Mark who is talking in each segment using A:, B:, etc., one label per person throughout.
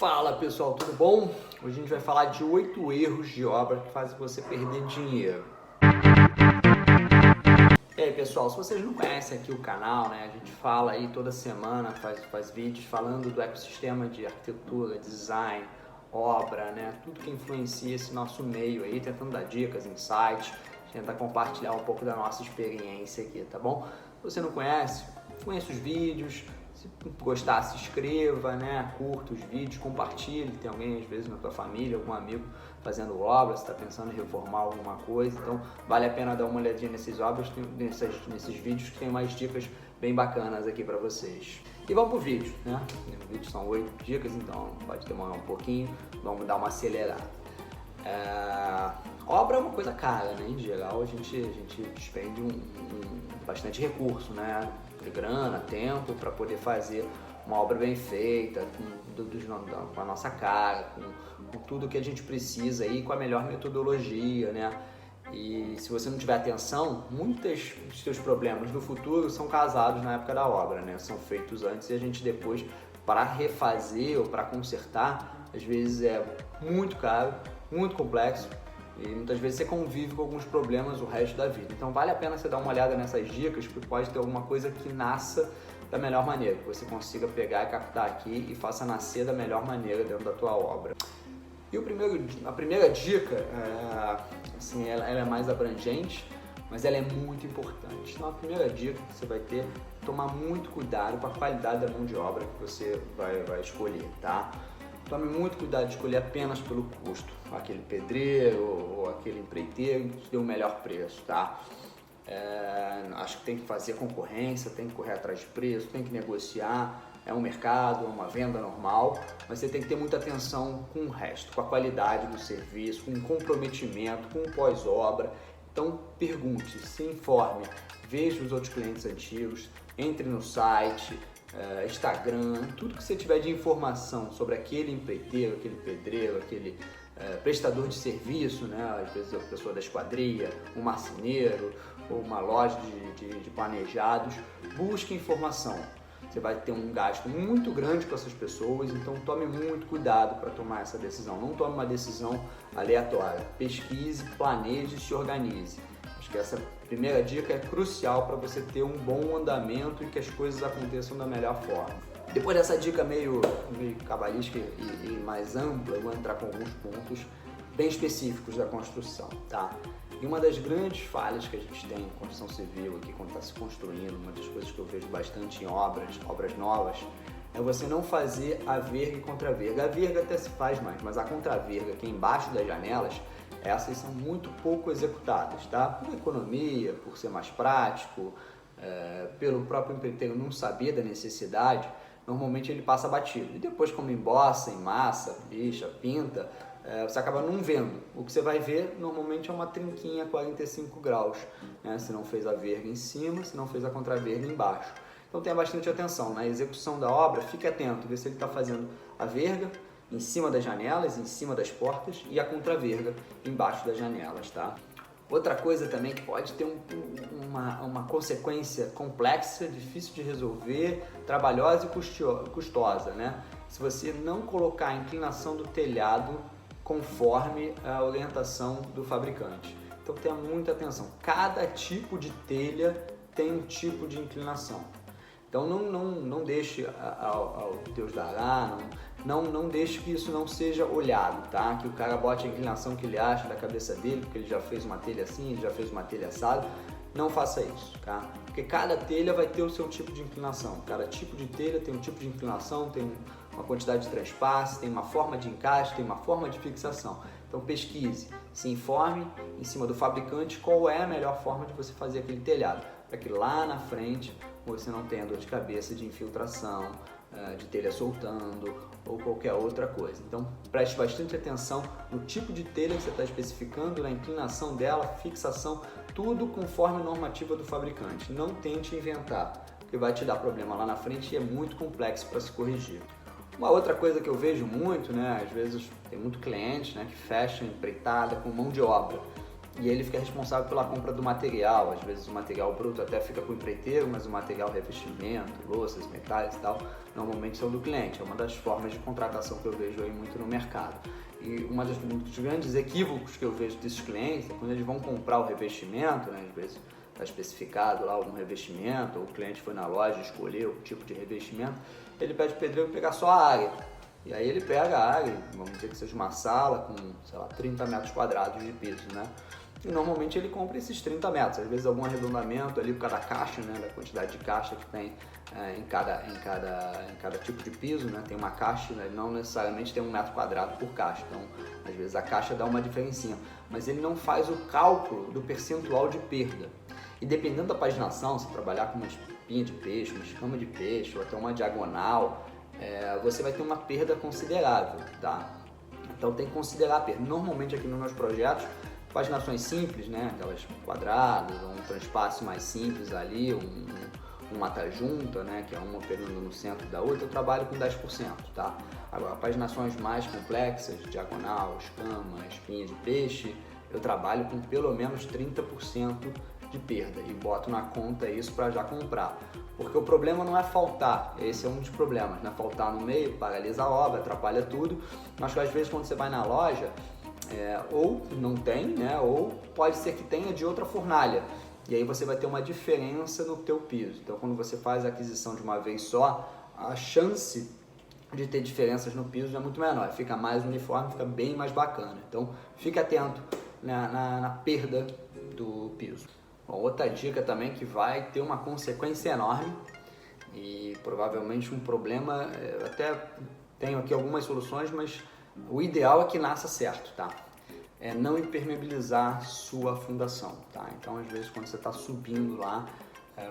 A: Fala pessoal, tudo bom? Hoje a gente vai falar de 8 erros de obra que fazem você perder dinheiro. E aí pessoal, se vocês não conhecem aqui o canal, né, a gente fala aí toda semana, faz vídeos falando do ecossistema de arquitetura, design, obra, né, tudo que influencia esse nosso meio aí, tentando dar dicas, insights, tentar compartilhar um pouco da nossa experiência aqui, tá bom? Se você não conhece, conheça os vídeos. Se gostar, se inscreva, né? Curta os vídeos, compartilhe. Tem alguém, às vezes, na tua família, algum amigo fazendo obra, você está pensando em reformar alguma coisa. Então, vale a pena dar uma olhadinha nesses nesses vídeos que tem mais dicas bem bacanas aqui para vocês. E vamos pro vídeo, né? O vídeo são 8 dicas, então pode demorar um pouquinho. Vamos dar uma acelerada. Obra é uma coisa cara, né? Em geral, a gente despende bastante recurso, né? De grana, tempo, para poder fazer uma obra bem feita, com a nossa cara, com tudo que a gente precisa aí, com a melhor metodologia, né? E se você não tiver atenção, muitos dos seus problemas do futuro são causados na época da obra, né? São feitos antes e a gente depois, para refazer ou para consertar, às vezes é muito caro, muito complexo. E muitas vezes você convive com alguns problemas o resto da vida. Então vale a pena você dar uma olhada nessas dicas, porque pode ter alguma coisa que nasça da melhor maneira, que você consiga pegar e captar aqui e faça nascer da melhor maneira dentro da tua obra. E a primeira dica, assim, ela é mais abrangente, mas ela é muito importante. Então a primeira dica que você vai ter é tomar muito cuidado com a qualidade da mão de obra que você vai escolher, tá? Tome muito cuidado de escolher apenas pelo custo, aquele pedreiro ou aquele empreiteiro que te deu o melhor preço, tá? Acho que tem que fazer concorrência, tem que correr atrás de preço, tem que negociar, é um mercado, é uma venda normal, mas você tem que ter muita atenção com o resto, com a qualidade do serviço, com o comprometimento, com o pós-obra. Então pergunte, se informe, veja os outros clientes antigos, entre no site, Instagram, tudo que você tiver de informação sobre aquele empreiteiro, aquele pedreiro, aquele prestador de serviço, né? Às vezes a pessoa da esquadria, um marceneiro ou uma loja de planejados, busque informação. Você vai ter um gasto muito grande com essas pessoas, então tome muito cuidado para tomar essa decisão. Não tome uma decisão aleatória. Pesquise, planeje e se organize. Acho que essa primeira dica é crucial para você ter um bom andamento e que as coisas aconteçam da melhor forma. Depois dessa dica meio cabalística e mais ampla, eu vou entrar com alguns pontos bem específicos da construção, tá? E uma das grandes falhas que a gente tem em construção civil aqui quando está se construindo, uma das coisas que eu vejo bastante em obras novas, é você não fazer a verga e contra-verga. A verga até se faz mais, mas a contra-verga, que é embaixo das janelas, essas são muito pouco executadas, tá? Por economia, por ser mais prático, pelo próprio empreiteiro não saber da necessidade, normalmente ele passa batido. E depois, como embossa, emassa, lixa, pinta, você acaba não vendo. O que você vai ver normalmente é uma trinquinha 45 graus, né? Se não fez a verga em cima, se não fez a contra-verga embaixo. Então tenha bastante atenção na execução da obra, fique atento, vê se ele está fazendo a verga em cima das janelas, em cima das portas e a contra-verga embaixo das janelas, tá? Outra coisa também que pode ter uma consequência complexa, difícil de resolver, trabalhosa e custosa, né? Se você não colocar a inclinação do telhado conforme a orientação do fabricante. Então tenha muita atenção, cada tipo de telha tem um tipo de inclinação. Então não deixe ao Deus dará, não deixe que isso não seja olhado, tá? Que o cara bote a inclinação que ele acha da cabeça dele, porque ele já fez uma telha assim, ele já fez uma telha assada. Não faça isso, tá? Porque cada telha vai ter o seu tipo de inclinação. Cada tipo de telha tem um tipo de inclinação, tem uma quantidade de transpasse, tem uma forma de encaixe, tem uma forma de fixação. Então pesquise, se informe em cima do fabricante qual é a melhor forma de você fazer aquele telhado, para que lá na frente você não tenha dor de cabeça de infiltração, de telha soltando ou qualquer outra coisa. Então preste bastante atenção no tipo de telha que você está especificando, na inclinação dela, fixação, tudo conforme a normativa do fabricante. Não tente inventar, porque vai te dar problema lá na frente e é muito complexo para se corrigir. Uma outra coisa que eu vejo muito, né, às vezes tem muito cliente, né, que fecha empreitada com mão de obra. e ele fica responsável pela compra do material. Às vezes o material bruto até fica com o empreiteiro, mas o material revestimento, louças, metais e tal, normalmente são do cliente. É uma das formas de contratação que eu vejo aí muito no mercado. E um dos grandes equívocos que eu vejo desses clientes é quando eles vão comprar o revestimento, né? Às vezes está especificado lá algum revestimento, ou o cliente foi na loja e escolheu o tipo de revestimento, ele pede o pedreiro pegar só a área. E aí ele pega a área, vamos dizer que seja uma sala com, sei lá, 30 metros quadrados de piso, né? E normalmente ele compra esses 30 metros, às vezes algum arredondamento ali por cada caixa, né? Da quantidade de caixa que tem em cada tipo de piso, né? Tem uma caixa, né? Não necessariamente tem 1 metro quadrado por caixa, então às vezes a caixa dá uma diferencinha, mas ele não faz o cálculo do percentual de perda. E dependendo da paginação, se trabalhar com uma espinha de peixe, uma escama de peixe ou até uma diagonal, você vai ter uma perda considerável, tá? Então tem que considerar a perda. Normalmente aqui nos meus projetos, paginações simples, né? Aquelas quadradas, um transpasse mais simples ali, uma junta, né? Que é uma pegando no centro da outra, eu trabalho com 10%, tá? Agora, paginações mais complexas, diagonal, escama, espinha de peixe, eu trabalho com pelo menos 30% de perda e boto na conta isso para já comprar. Porque o problema não é faltar, esse é um dos problemas, né? Faltar no meio, paralisa a obra, atrapalha tudo, mas às vezes quando você vai na loja, ou não tem, né? Ou pode ser que tenha de outra fornalha, e aí você vai ter uma diferença no teu piso. Então quando você faz a aquisição de uma vez só, a chance de ter diferenças no piso é muito menor, fica mais uniforme, fica bem mais bacana. Então fique atento na perda do piso. Bom, outra dica também que vai ter uma consequência enorme e provavelmente um problema, eu até tenho aqui algumas soluções, mas o ideal é que nasça certo, tá? É não impermeabilizar sua fundação, tá? Então às vezes quando você está subindo lá,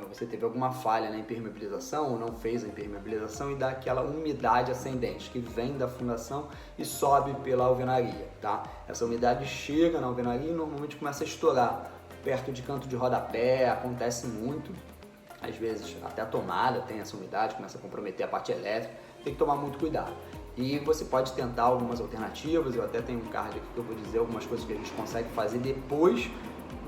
A: você teve alguma falha na impermeabilização ou não fez a impermeabilização e dá aquela umidade ascendente que vem da fundação e sobe pela alvenaria, tá? Essa umidade chega na alvenaria e normalmente começa a estourar perto de canto de rodapé, acontece muito, às vezes até a tomada tem essa umidade, começa a comprometer a parte elétrica, tem que tomar muito cuidado. E você pode tentar algumas alternativas, eu até tenho um card aqui que eu vou dizer algumas coisas que a gente consegue fazer depois,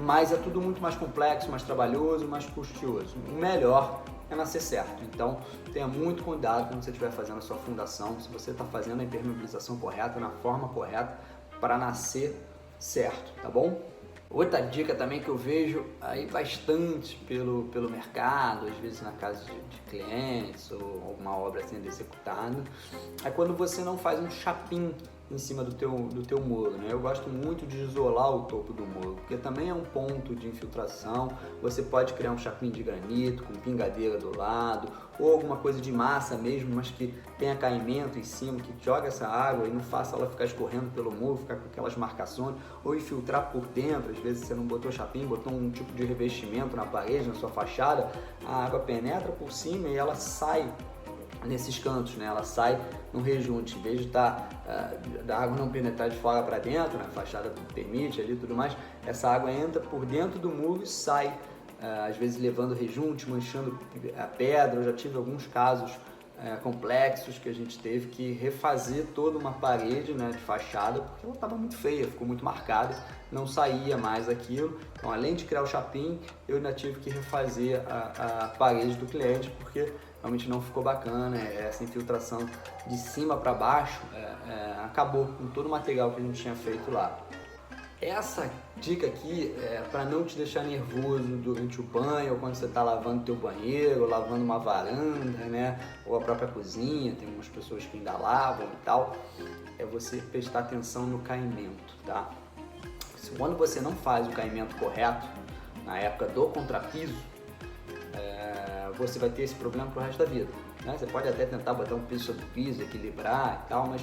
A: mas é tudo muito mais complexo, mais trabalhoso, mais custoso. O melhor é nascer certo, então tenha muito cuidado quando você estiver fazendo a sua fundação, se você está fazendo a impermeabilização correta, na forma correta, para nascer certo, tá bom? Outra dica também que eu vejo aí bastante pelo mercado, às vezes na casa de clientes ou alguma obra sendo executada, é quando você não faz um chapim em cima do teu muro, né? Eu gosto muito de isolar o topo do muro, porque também é um ponto de infiltração. Você pode criar um chapim de granito com pingadeira do lado, ou alguma coisa de massa mesmo, mas que tenha caimento em cima, que joga essa água e não faça ela ficar escorrendo pelo muro, ficar com aquelas marcações, ou infiltrar por dentro. Às vezes você não botou chapim, botou um tipo de revestimento na parede, na sua fachada, a água penetra por cima e ela sai nesses cantos, né? Ela sai no rejunte, em vez de estar da água não penetrar de fora para dentro, né? A fachada permite ali e tudo mais, essa água entra por dentro do muro e sai, às vezes levando rejunte, manchando a pedra. Eu já tive alguns casos complexos que a gente teve que refazer toda uma parede, né, de fachada, porque ela estava muito feia, ficou muito marcada, não saía mais aquilo. Então, além de criar o chapim, eu ainda tive que refazer a parede do cliente, porque realmente não ficou bacana. Essa infiltração de cima para baixo acabou com todo o material que a gente tinha feito lá. Essa dica aqui é para não te deixar nervoso durante o banho, ou quando você está lavando teu banheiro, ou lavando uma varanda, né? Ou a própria cozinha, tem algumas pessoas que ainda lavam e tal. É você prestar atenção no caimento, tá? Quando você não faz o caimento correto, na época do contrapiso, você vai ter esse problema pro resto da vida, né? Você pode até tentar botar um piso sobre o piso, equilibrar e tal, mas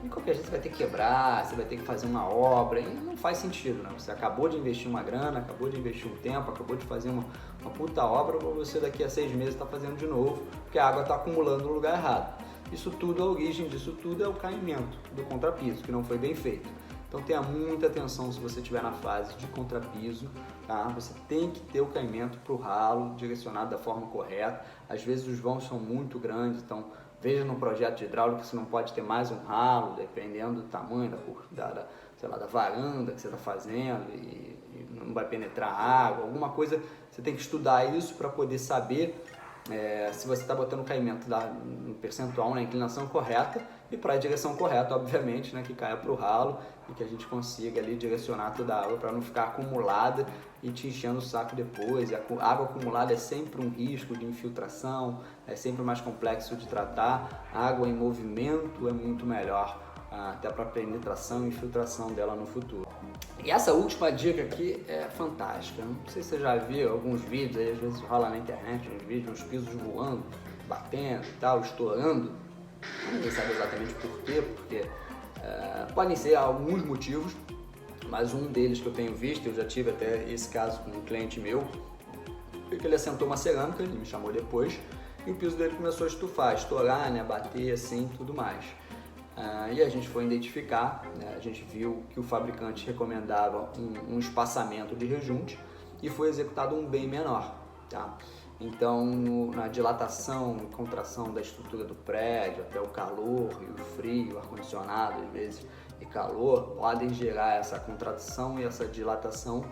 A: de qualquer jeito você vai ter que quebrar, você vai ter que fazer uma obra e não faz sentido, né? Você acabou de investir uma grana, acabou de investir um tempo, acabou de fazer uma puta obra, para você daqui a 6 meses tá fazendo de novo, porque a água está acumulando no lugar errado. Isso tudo, a origem disso tudo é o caimento do contrapiso, que não foi bem feito. Então tenha muita atenção se você estiver na fase de contrapiso, tá? Você tem que ter o caimento para o ralo direcionado da forma correta. Às vezes os vãos são muito grandes, então veja no projeto de hidráulica se não pode ter mais um ralo, dependendo do tamanho, sei lá, da varanda que você está fazendo e não vai penetrar água, alguma coisa, você tem que estudar isso para poder saber se você está botando o caimento no percentual, na inclinação correta e para a direção correta, obviamente, né, que caia para o ralo e que a gente consiga ali direcionar toda a água para não ficar acumulada e te enchendo o saco depois. A água acumulada é sempre um risco de infiltração, é sempre mais complexo de tratar. A água em movimento é muito melhor, até para a penetração e infiltração dela no futuro. E essa última dica aqui é fantástica. Não sei se você já viu alguns vídeos, aí às vezes rola na internet uns vídeos, uns pisos voando, batendo e tal, estourando. Ninguém sabe exatamente por quê, porque podem ser alguns motivos, mas um deles que eu tenho visto, eu já tive até esse caso com um cliente meu, foi que ele assentou uma cerâmica, ele me chamou depois, e o piso dele começou a estufar, estourar, né, bater assim e tudo mais. E a gente foi identificar, né, a gente viu que o fabricante recomendava um espaçamento de rejunte e foi executado um bem menor, tá? Então, na dilatação e contração da estrutura do prédio, até o calor e o frio, o ar-condicionado, às vezes, e calor, podem gerar essa contração e essa dilatação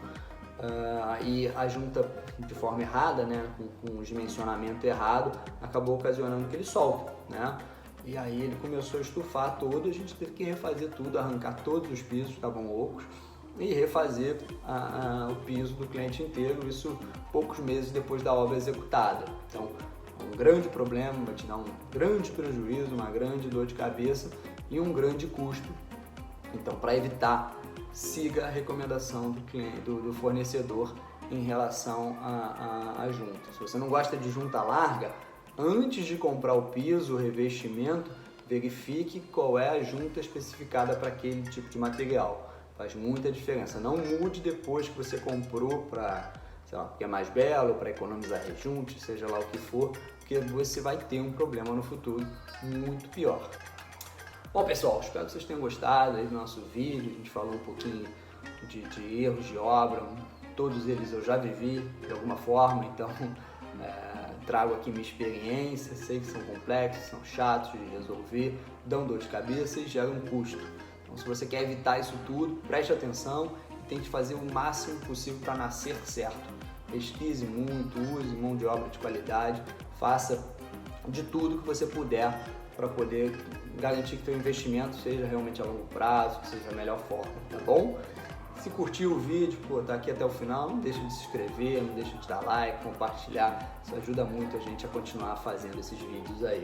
A: e a junta de forma errada, né, com um dimensionamento errado, acabou ocasionando que ele solte, né? E aí ele começou a estufar todo, a gente teve que refazer tudo, arrancar todos os pisos que estavam ocos e refazer o piso do cliente inteiro, isso poucos meses depois da obra executada. Então, um grande problema, vai te dar um grande prejuízo, uma grande dor de cabeça e um grande custo. Então, para evitar, siga a recomendação do cliente, do fornecedor em relação à junta. Se você não gosta de junta larga, antes de comprar o piso, o revestimento, verifique qual é a junta especificada para aquele tipo de material. Faz muita diferença. Não mude depois que você comprou para, sei lá, porque é mais belo, para economizar rejunte, seja lá o que for, porque você vai ter um problema no futuro muito pior. Bom, pessoal, espero que vocês tenham gostado aí do nosso vídeo. A gente falou um pouquinho de erros de obra, todos eles eu já vivi de alguma forma, então trago aqui minha experiência. Sei que são complexos, são chatos de resolver, dão dor de cabeça e geram um custo. Então, se você quer evitar isso tudo, preste atenção e tente fazer o máximo possível para nascer certo. Pesquise muito, use mão de obra de qualidade, faça de tudo que você puder para poder garantir que seu investimento seja realmente a longo prazo, que seja a melhor forma, tá bom? Se curtiu o vídeo, tá aqui até o final, não deixe de se inscrever, não deixe de dar like, compartilhar, isso ajuda muito a gente a continuar fazendo esses vídeos aí.